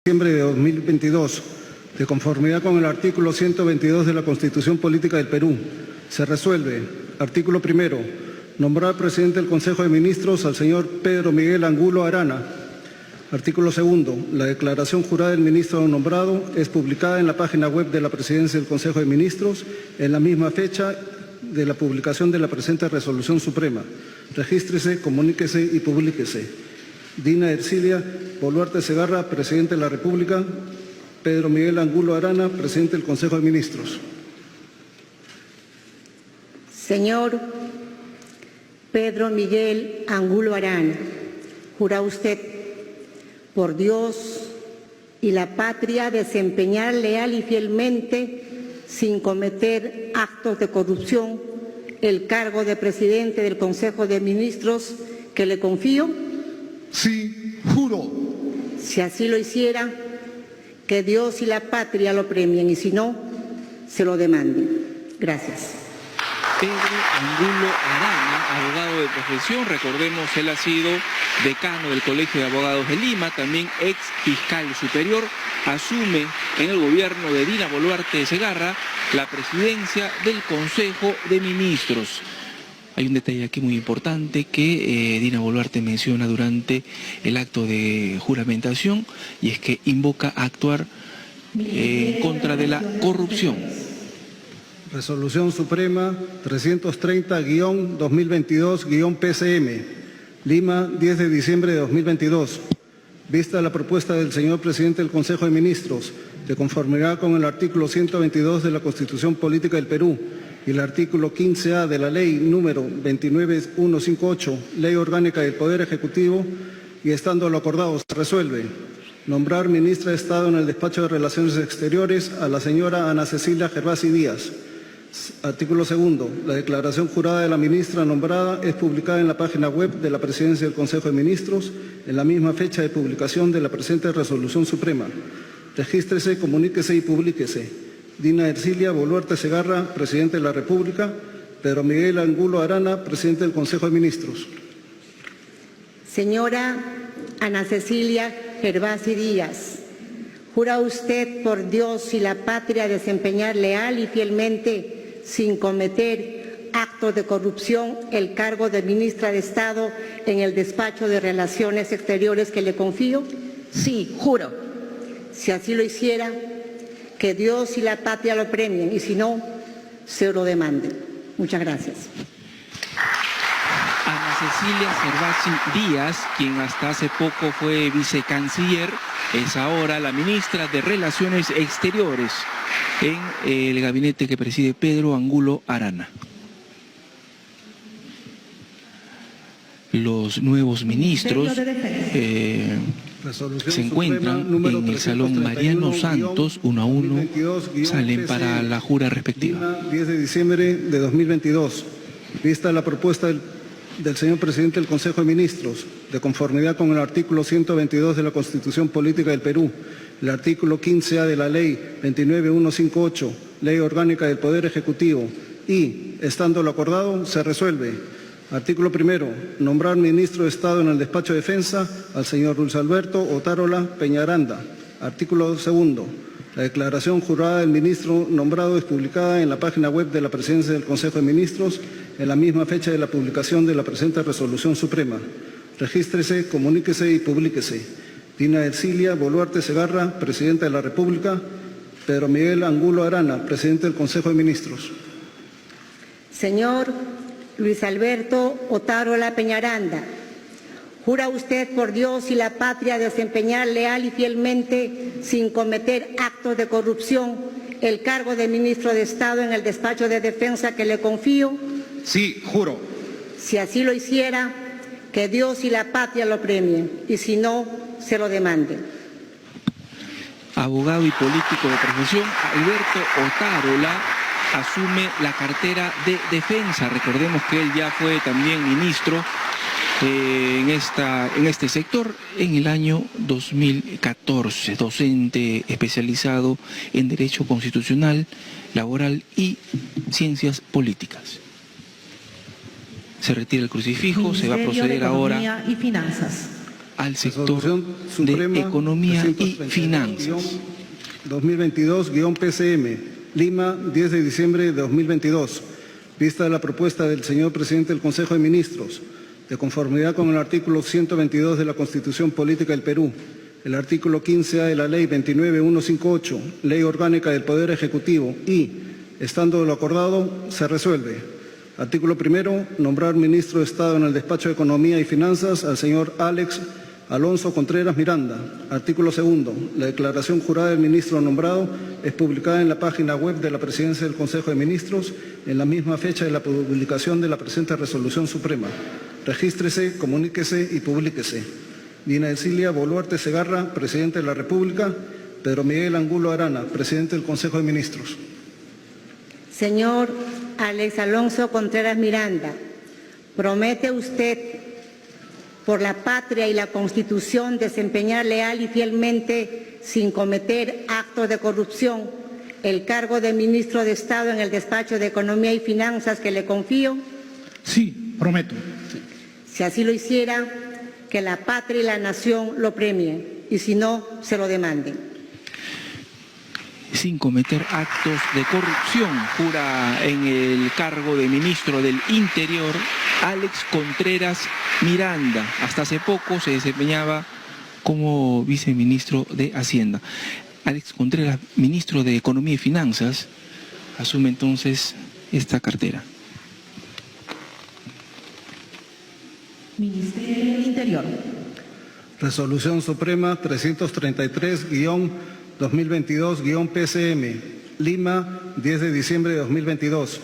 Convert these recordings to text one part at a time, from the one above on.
Diciembre de 2022, de conformidad con el artículo 122 de la Constitución Política del Perú, se resuelve, artículo primero, nombrar presidente del Consejo de Ministros al señor Pedro Miguel Angulo Arana. Artículo segundo, la declaración jurada del ministro nombrado es publicada en la página web de la Presidencia del Consejo de Ministros en la misma fecha de la publicación de la presente resolución suprema. Regístrese, comuníquese y publíquese. Dina Ercilia Boluarte Segarra, Presidente de la República. Pedro Miguel Angulo Arana, Presidente del Consejo de Ministros. Señor Pedro Miguel Angulo Arana, ¿jura usted por Dios y la patria desempeñar leal y fielmente, sin cometer actos de corrupción, el cargo de Presidente del Consejo de Ministros que le confío? Sí, juro. Si así lo hiciera, que Dios y la patria lo premien, y si no, se lo demanden. Gracias. Pedro Angulo Arana, abogado de profesión, recordemos, él ha sido decano del Colegio de Abogados de Lima, también ex fiscal superior, asume en el gobierno de Dina Boluarte Segarra la presidencia del Consejo de Ministros. Hay un detalle aquí muy importante que Dina Boluarte menciona durante el acto de juramentación, y es que invoca a actuar en contra de la corrupción. Resolución Suprema 330-2022-PCM, Lima, 10 de diciembre de 2022. Vista la propuesta del señor Presidente del Consejo de Ministros, de conformidad con el artículo 122 de la Constitución Política del Perú y el artículo 15A de la Ley número 29158, Ley Orgánica del Poder Ejecutivo, y estando lo acordado, se resuelve nombrar Ministra de Estado en el Despacho de Relaciones Exteriores a la señora Ana Cecilia Gervasi Díaz. Artículo segundo. La declaración jurada de la ministra nombrada es publicada en la página web de la Presidencia del Consejo de Ministros en la misma fecha de publicación de la presente resolución suprema. Regístrese, comuníquese y publíquese. Dina Ercilia Boluarte Segarra, Presidente de la República. Pedro Miguel Angulo Arana, Presidente del Consejo de Ministros. Señora Ana Cecilia Gervasi Díaz, ¿jura usted por Dios y la patria desempeñar leal y fielmente, sin cometer actos de corrupción, el cargo de Ministra de Estado en el Despacho de Relaciones Exteriores que le confío? Sí, juro. Si así lo hiciera, que Dios y la patria lo premien, y si no, se lo demanden. Muchas gracias. Ana Cecilia Gervasi Díaz, quien hasta hace poco fue vicecanciller, es ahora la ministra de Relaciones Exteriores en el gabinete que preside Pedro Angulo Arana. Los nuevos ministros se encuentran en el Salón Mariano Santos, 1 a 1, salen para la jura respectiva. 10 de diciembre de 2022. Vista la propuesta del señor Presidente del Consejo de Ministros, de conformidad con el artículo 122 de la Constitución Política del Perú, el artículo 15A de la Ley 29158, Ley Orgánica del Poder Ejecutivo, y, estando lo acordado, se resuelve. Artículo primero, nombrar Ministro de Estado en el Despacho de Defensa al señor Luis Alberto Otárola Peñaranda. Artículo segundo, la declaración jurada del ministro nombrado es publicada en la página web de la Presidencia del Consejo de Ministros en la misma fecha de la publicación de la presente resolución suprema. Regístrese, comuníquese y publíquese. Dina Ercilia Boluarte Segarra, Presidenta de la República. Pedro Miguel Angulo Arana, Presidente del Consejo de Ministros. Señor Luis Alberto Otárola Peñaranda, ¿jura usted por Dios y la patria desempeñar leal y fielmente, sin cometer actos de corrupción, el cargo de Ministro de Estado en el Despacho de Defensa que le confío? Sí, juro. Si así lo hiciera, que Dios y la patria lo premien, y si no, se lo demanden. Abogado y político de profesión, Alberto Otárola asume la cartera de Defensa. Recordemos que él ya fue también ministro en este sector en el año 2014, docente especializado en Derecho Constitucional, Laboral y Ciencias Políticas. Se retira el crucifijo, se va a proceder ahora y Finanzas. al sector Resolución Suprema de Economía y 332, Finanzas. 2022-PCM, Lima, 10 de diciembre de 2022. Vista la propuesta del señor presidente del Consejo de Ministros, de conformidad con el artículo 122 de la Constitución Política del Perú, el artículo 15A de la Ley 29158, Ley Orgánica del Poder Ejecutivo y, estando lo acordado, se resuelve. Artículo primero, nombrar ministro de Estado en el Despacho de Economía y Finanzas al señor Alex Alonso Contreras Miranda. Artículo segundo, la declaración jurada del ministro nombrado es publicada en la página web de la Presidencia del Consejo de Ministros en la misma fecha de la publicación de la presente resolución suprema. Regístrese, comuníquese y publíquese. Dina Ercilia Boluarte Segarra, Presidente de la República. Pedro Miguel Angulo Arana, Presidente del Consejo de Ministros. Señor Alex Alonso Contreras Miranda, ¿promete usted por la patria y la Constitución desempeñar leal y fielmente, sin cometer actos de corrupción, el cargo de ministro de Estado en el Despacho de Economía y Finanzas que le confío? Sí, prometo. Si así lo hiciera, que la patria y la nación lo premien, y si no, se lo demanden. Sin cometer actos de corrupción, jura en el cargo de ministro del Interior Alex Contreras Miranda. Hasta hace poco se desempeñaba como viceministro de Hacienda. Alex Contreras, ministro de Economía y Finanzas, asume entonces esta cartera. Ministerio del Interior. Resolución Suprema 333-2022-PCM, Lima, 10 de diciembre de 2022.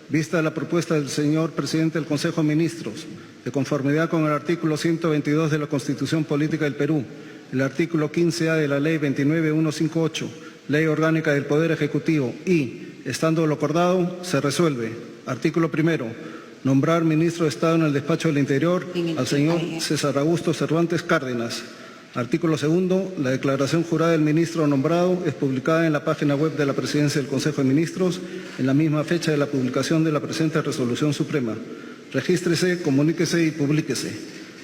Vista la propuesta del señor presidente del Consejo de Ministros, de conformidad con el artículo 122 de la Constitución Política del Perú, el artículo 15A de la Ley 29158, Ley Orgánica del Poder Ejecutivo y, estando lo acordado, se resuelve. Artículo primero, nombrar ministro de Estado en el Despacho del Interior al señor César Augusto Cervantes Cárdenas. Artículo segundo, la declaración jurada del ministro nombrado es publicada en la página web de la Presidencia del Consejo de Ministros en la misma fecha de la publicación de la presente resolución suprema. Regístrese, comuníquese y publíquese.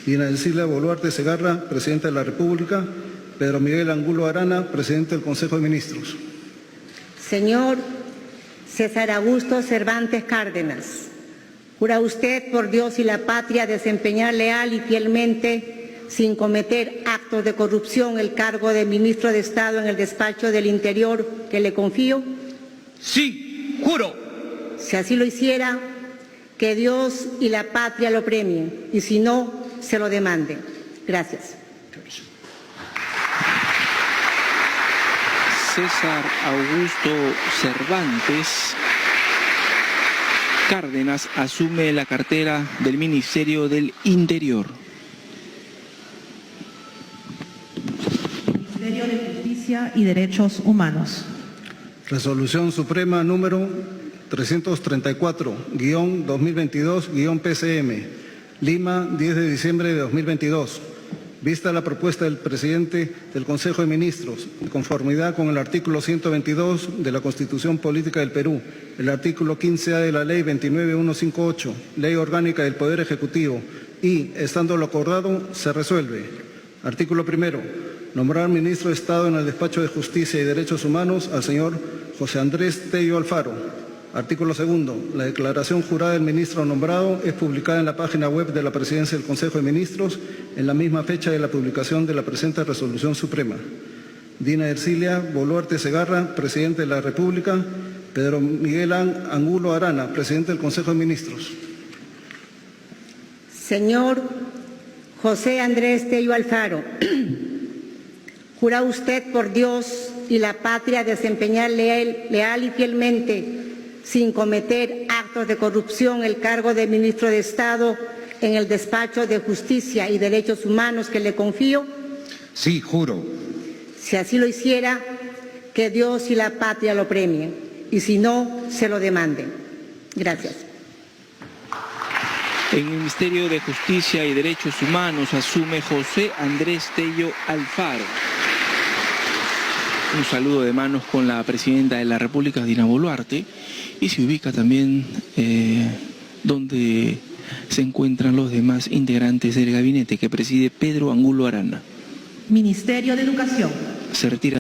Dina Ercilia Boluarte Segarra, Presidenta de la República. Pedro Miguel Angulo Arana, Presidente del Consejo de Ministros. Señor César Augusto Cervantes Cárdenas, ¿jura usted por Dios y la patria desempeñar leal y fielmente, sin cometer actos de corrupción, el cargo de ministro de Estado en el Despacho del Interior que le confío? Sí, juro. Si así lo hiciera, que Dios y la patria lo premien, y si no, se lo demanden. Gracias. César Augusto Cervantes Cárdenas asume la cartera del Ministerio del Interior. Ministerio de Justicia y Derechos Humanos. Resolución Suprema número 334-2022-PCM, Lima, 10 de diciembre de 2022. Vista la propuesta del presidente del Consejo de Ministros, de conformidad con el artículo 122 de la Constitución Política del Perú, el artículo 15A de la Ley 29158, Ley Orgánica del Poder Ejecutivo, y, estando lo acordado, se resuelve. Artículo primero, nombrar ministro de Estado en el Despacho de Justicia y Derechos Humanos al señor José Andrés Tello Alfaro. Artículo segundo, la declaración jurada del ministro nombrado es publicada en la página web de la Presidencia del Consejo de Ministros en la misma fecha de la publicación de la presente resolución suprema. Dina Ercilia Boluarte Segarra, Presidente de la República. Pedro Miguel Angulo Arana, Presidente del Consejo de Ministros. Señor José Andrés Tello Alfaro, ¿jura usted por Dios y la patria desempeñar leal y fielmente, sin cometer actos de corrupción, el cargo de ministro de Estado en el Despacho de Justicia y Derechos Humanos que le confío? Sí, juro. Si así lo hiciera, que Dios y la patria lo premien, y si no, se lo demanden. Gracias. En el Ministerio de Justicia y Derechos Humanos asume José Andrés Tello Alfaro. Un saludo de manos con la Presidenta de la República, Dina Boluarte, y se ubica también donde se encuentran los demás integrantes del gabinete que preside Pedro Angulo Arana. Ministerio de Educación. Se retira.